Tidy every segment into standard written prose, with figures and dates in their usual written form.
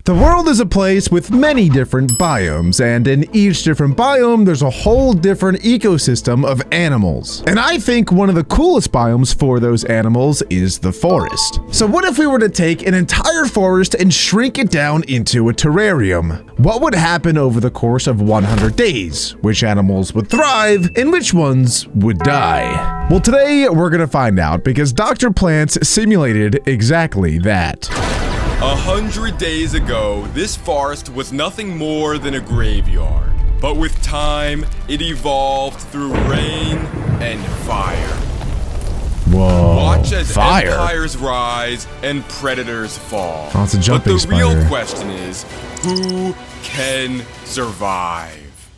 The world is a place with many different biomes, and in each different biome, there's a whole different ecosystem of animals. And I think one of the coolest biomes for those animals is the forest. So what if we were to take an entire forest and shrink it down into a terrarium? What would happen over the course of 100 days? Which animals would thrive and which ones would die? Well, today we're gonna find out because Dr. Plants simulated exactly that. 100 days ago, this forest was nothing more than a graveyard. But with time, it evolved through rain and fire. Whoa. Watch as fire. empires rise and predators fall. Oh, it's a jumping but the real spider. question is, who can survive?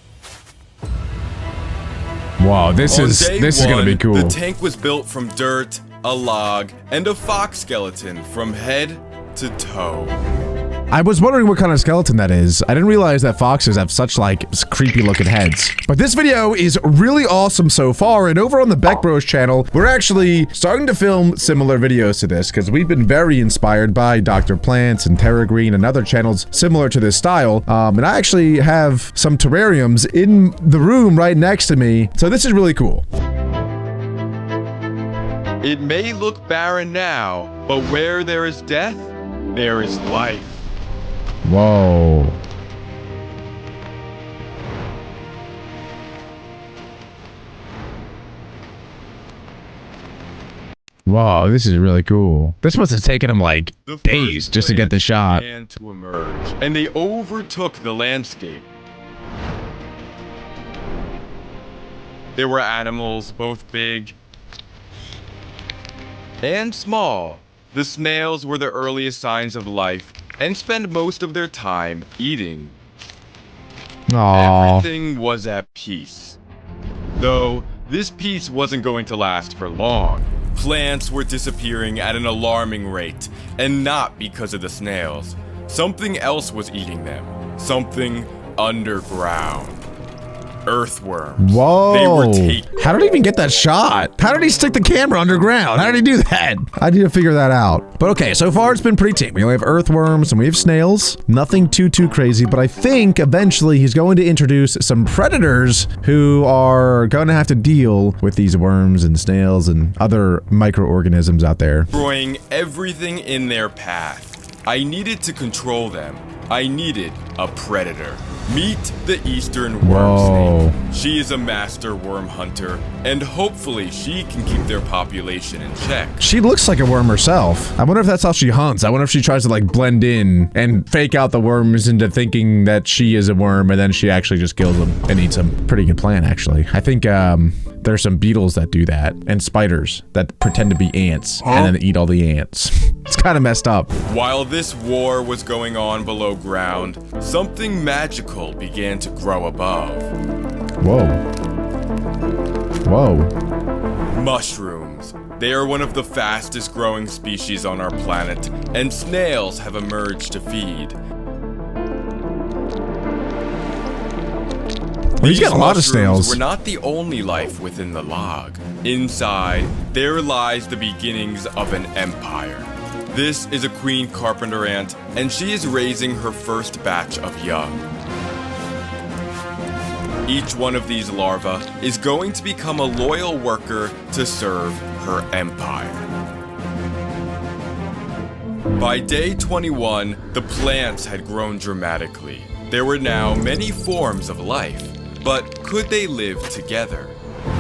Wow, this is gonna be cool. The tank was built from dirt, a log, and a fox skeleton from head to toe. I was wondering what kind of skeleton that is. I didn't realize that foxes have such like creepy looking heads. But this video is really awesome so far, and over on the Beck Bros channel, we're actually starting to film similar videos to this because we've been very inspired by Dr. Plants and Terra Green and other channels similar to this style. And I actually have some terrariums in the room right next to me, so this is really cool. It may look barren now, but where there is death, there is life. Whoa. Wow, this is really cool. This must have taken him like days just to get the shot. Began to emerge, and they overtook the landscape. There were animals both big and small. The snails were the earliest signs of life and spent most of their time eating. Aww. Everything was at peace. Though, this peace wasn't going to last for long. Plants were disappearing at an alarming rate, and not because of the snails. Something else was eating them. Something underground. Earthworms. Whoa. They were taking. How did he even get that shot? How did he stick the camera underground? How did he do that? I need to figure that out. But okay, so far it's been pretty tame. We only have earthworms and we have snails. Nothing too crazy, but I think eventually he's going to introduce some predators who are going to have to deal with these worms and snails and other microorganisms out there. Destroying everything in their path. I needed to control them. I needed a predator. Meet the eastern worm snake. She is a master worm hunter, and hopefully she can keep their population in check. She looks like a worm herself. I wonder if that's how she hunts. I wonder if she tries to like blend in and fake out the worms into thinking that she is a worm, and then she actually just kills them and eats them. Pretty good plan, actually. I think there's some beetles that do that, and spiders that pretend to be ants and then eat all the ants. It's kind of messed up. While this war was going on below ground, something magical began to grow above. Whoa. Whoa. Mushrooms. They are one of the fastest growing species on our planet, and snails have emerged to feed. He's got a lot of snails. Were not the only life within the log. Inside, there lies the beginnings of an empire. This is a queen carpenter ant, and she is raising her first batch of young. Each one of these larvae is going to become a loyal worker to serve her empire. By day 21, the plants had grown dramatically. There were now many forms of life, but could they live together?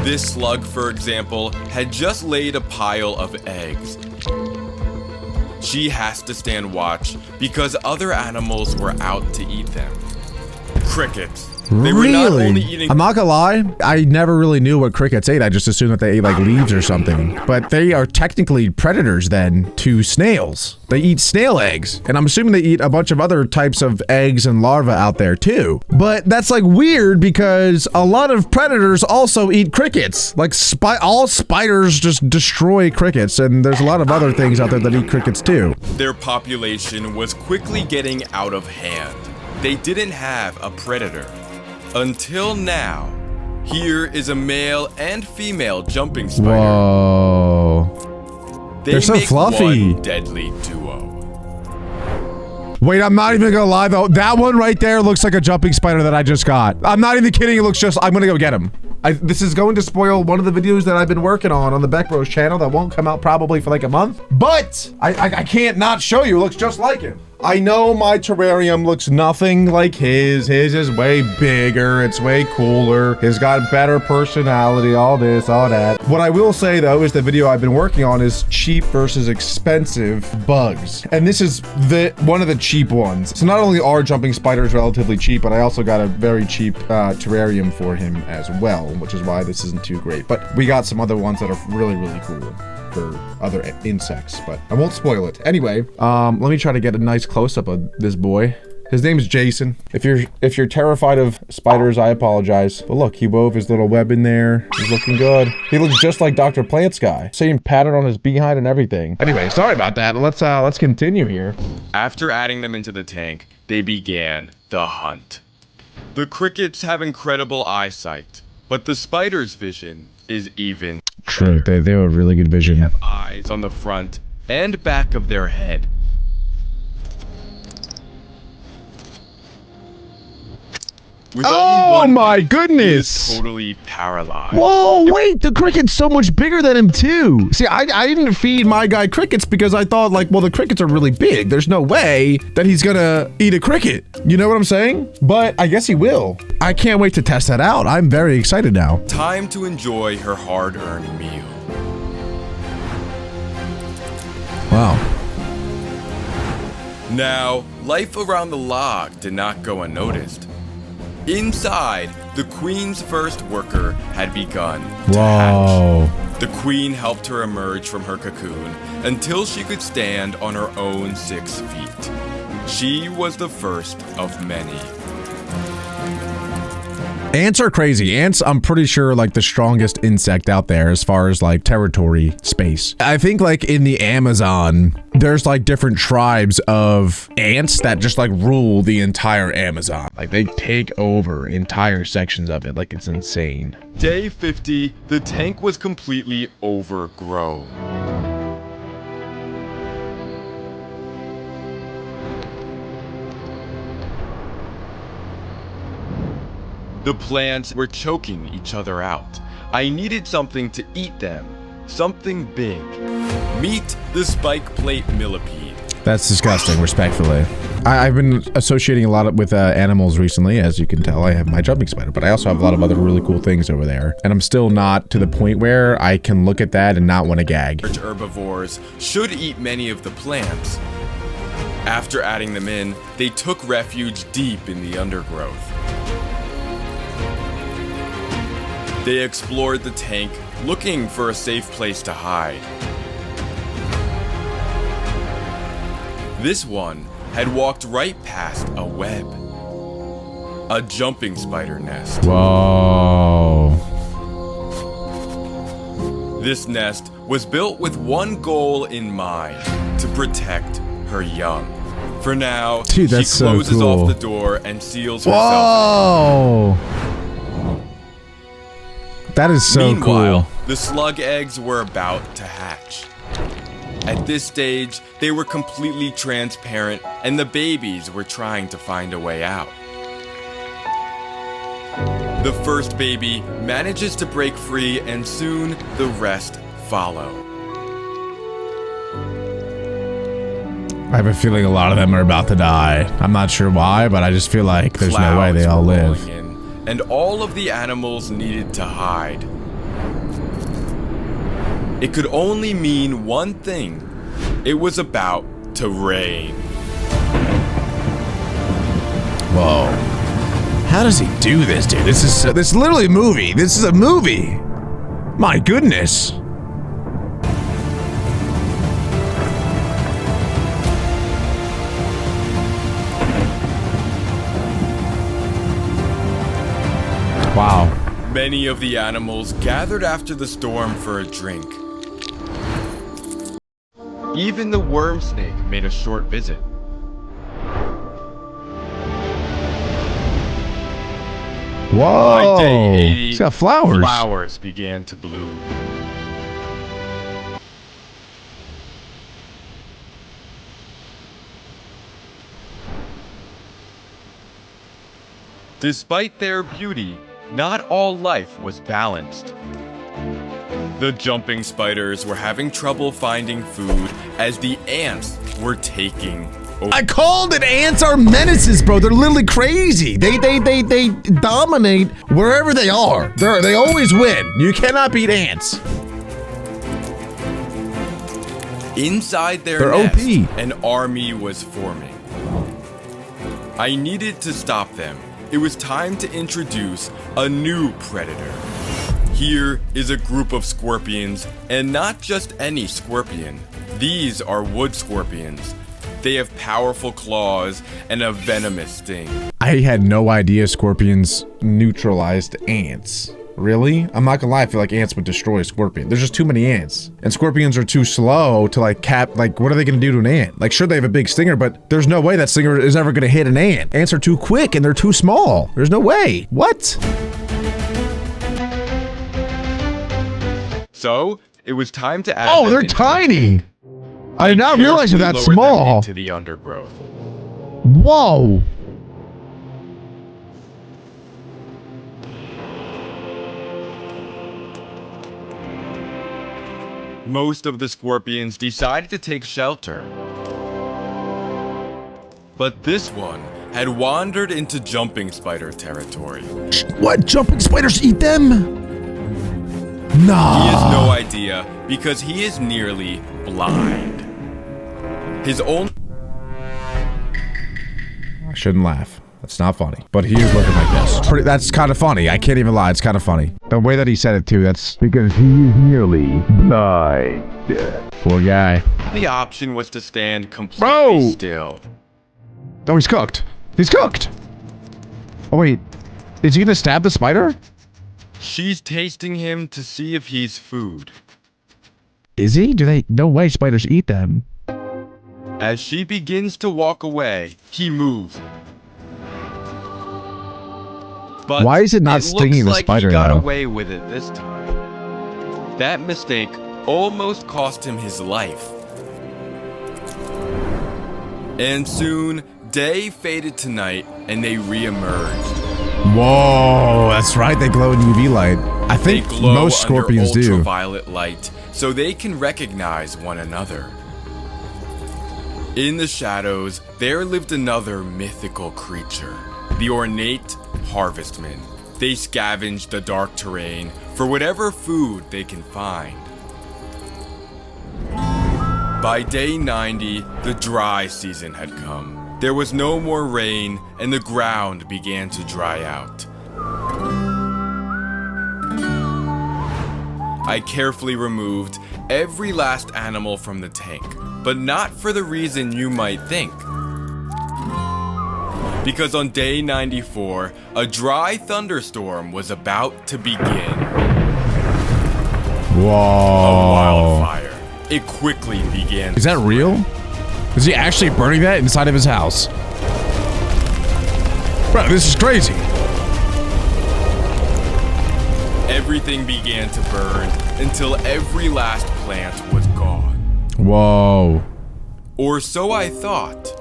This slug, for example, had just laid a pile of eggs. She has to stand watch because other animals were out to eat them. Crickets. They were not only eating— I'm not gonna lie, I never really knew what crickets ate. I just assumed that they ate like leaves or something. But they are technically predators then to snails. They eat snail eggs, and I'm assuming they eat a bunch of other types of eggs and larvae out there too. But that's like weird because a lot of predators also eat crickets. Like all spiders just destroy crickets, and there's a lot of other things out there that eat crickets too. Their population was quickly getting out of hand. They didn't have a predator. Until now. Here is a male and female jumping spider. Whoa. They're so make fluffy. One deadly duo. Wait, I'm not even gonna lie though. That one right there looks like a jumping spider that I just got. I'm not even kidding. It looks just, I'm gonna go get him. This is going to spoil one of the videos that I've been working on the Beck Bros channel that won't come out probably for like a month. But I can't not show you. It looks just like him. I know my terrarium looks nothing like his. His is way bigger. It's way cooler. He's got better personality, all this, all that. What I will say though is the video I've been working on is cheap versus expensive bugs. And this is one of the cheap ones. So not only are jumping spiders relatively cheap, but I also got a very cheap terrarium for him as well, which is why this isn't too great. But we got some other ones that are really, really cool for other insects, but I won't spoil it. Anyway, let me try to get a nice close-up of this boy. His name is Jason. If you're terrified of spiders, I apologize. But look, he wove his little web in there. He's looking good. He looks just like Dr. Plant's guy. Same pattern on his behind and everything. Anyway, sorry about that. Let's continue here. After adding them into the tank, they began the hunt. The crickets have incredible eyesight, but the spider's vision is even true. They have a really good vision. They have eyes on the front and back of their head. With oh my goodness! He is totally paralyzed. Whoa, wait, the cricket's so much bigger than him too. See, I didn't feed my guy crickets because I thought like, well, the crickets are really big. There's no way that he's gonna eat a cricket. You know what I'm saying? But I guess he will. I can't wait to test that out. I'm very excited now. Time to enjoy her hard-earned meal. Wow. Now, life around the log did not go unnoticed. Inside, the queen's first worker had begun to hatch. The queen helped her emerge from her cocoon until she could stand on her own 6 feet. She was the first of many. Ants are crazy. Ants, I'm pretty sure, like the strongest insect out there as far as like territory space. I think like in the Amazon, there's like different tribes of ants that just like rule the entire Amazon. Like they take over entire sections of it. Like it's insane. Day 50, the tank was completely overgrown. The plants were choking each other out. I needed something to eat them. Something big. Meet the spike plate millipede. That's disgusting, respectfully. I've been associating a lot with animals recently. As you can tell, I have my jumping spider, but I also have a lot of other really cool things over there. And I'm still not to the point where I can look at that and not want to gag. Herbivores should eat many of the plants. After adding them in, they took refuge deep in the undergrowth. They explored the tank, looking for a safe place to hide. This one had walked right past a web. A jumping spider nest. Whoa. This nest was built with one goal in mind, to protect her young. For now, dude, that's she closes so cool. off the door and seals herself. Whoa. That is so Meanwhile, cool. The slug eggs were about to hatch. At this stage, they were completely transparent, and the babies were trying to find a way out. The first baby manages to break free, and soon the rest follow. I have a feeling a lot of them are about to die. I'm not sure why, but I just feel like there's no way they all live. And all of the animals needed to hide. It could only mean one thing. It was about to rain. Whoa. How does he do this, dude? This is literally a movie. This is a movie. My goodness. Wow. Many of the animals gathered after the storm for a drink. Even the worm snake made a short visit. Whoa. By day 80, he's got flowers. Flowers began to bloom. Despite their beauty, not all life was balanced. The jumping spiders were having trouble finding food as the ants were taking over. I called it. Ants are menaces, bro. They're literally crazy. They dominate wherever they are. They always win. You cannot beat ants. Inside their They're nest, OP. an army was forming. I needed to stop them. It was time to introduce a new predator. Here is a group of scorpions, and not just any scorpion. These are wood scorpions. They have powerful claws and a venomous sting. I had no idea scorpions neutralized ants. Really? I'm not gonna lie, I feel like ants would destroy a scorpion. There's just too many ants. And scorpions are too slow to like what are they gonna do to an ant? Like, sure, they have a big stinger, but there's no way that stinger is ever gonna hit an ant. Ants are too quick and they're too small. There's no way. What? So, it was time to add Oh, they're tiny! I did not realize they're that small. Into the undergrowth. Whoa! Most of the scorpions decided to take shelter. But this one had wandered into jumping spider territory. What? Jumping spiders eat them? Nah. He has no idea because he is nearly blind. His own... I shouldn't laugh. That's not funny. But he is looking like this. That's kind of funny. I can't even lie. It's kind of funny. The way that he said it too, that's because he is nearly blind. Poor guy. The option was to stand completely still. Oh, he's cooked. He's cooked. Oh, wait. Is he gonna stab the spider? She's tasting him to see if he's food. Is he? No way spiders eat them. As she begins to walk away, he moves. But why is it not stinging the spider he got now? away with it this time. That mistake almost cost him his life. And soon, day faded to night, and they re-emerged. Whoa, that's right. They glow in UV light. I think They glow most scorpions under do. ultraviolet light, so they can recognize one another. In the shadows, there lived another mythical creature, the ornate harvestmen. They scavenge the dark terrain for whatever food they can find. By day 90, the dry season had come. There was no more rain, and the ground began to dry out. I carefully removed every last animal from the tank, but not for the reason you might think. Because on day 94, a dry thunderstorm was about to begin. Whoa. A wildfire. It quickly began. Is that real? Is he actually burning that inside of his house? Bro, this is crazy. Everything began to burn until every last plant was gone. Whoa. Or so I thought.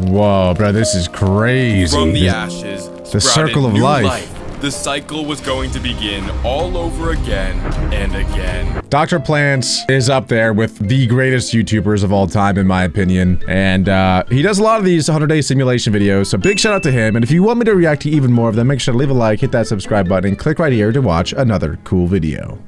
Whoa, bro, this is crazy. From the ashes, the circle of new life. The cycle was going to begin all over again and again. Dr. Plants is up there with the greatest YouTubers of all time, in my opinion. And he does a lot of these 100-day simulation videos, so big shout out to him. And if you want me to react to even more of them, make sure to leave a like, hit that subscribe button, and click right here to watch another cool video.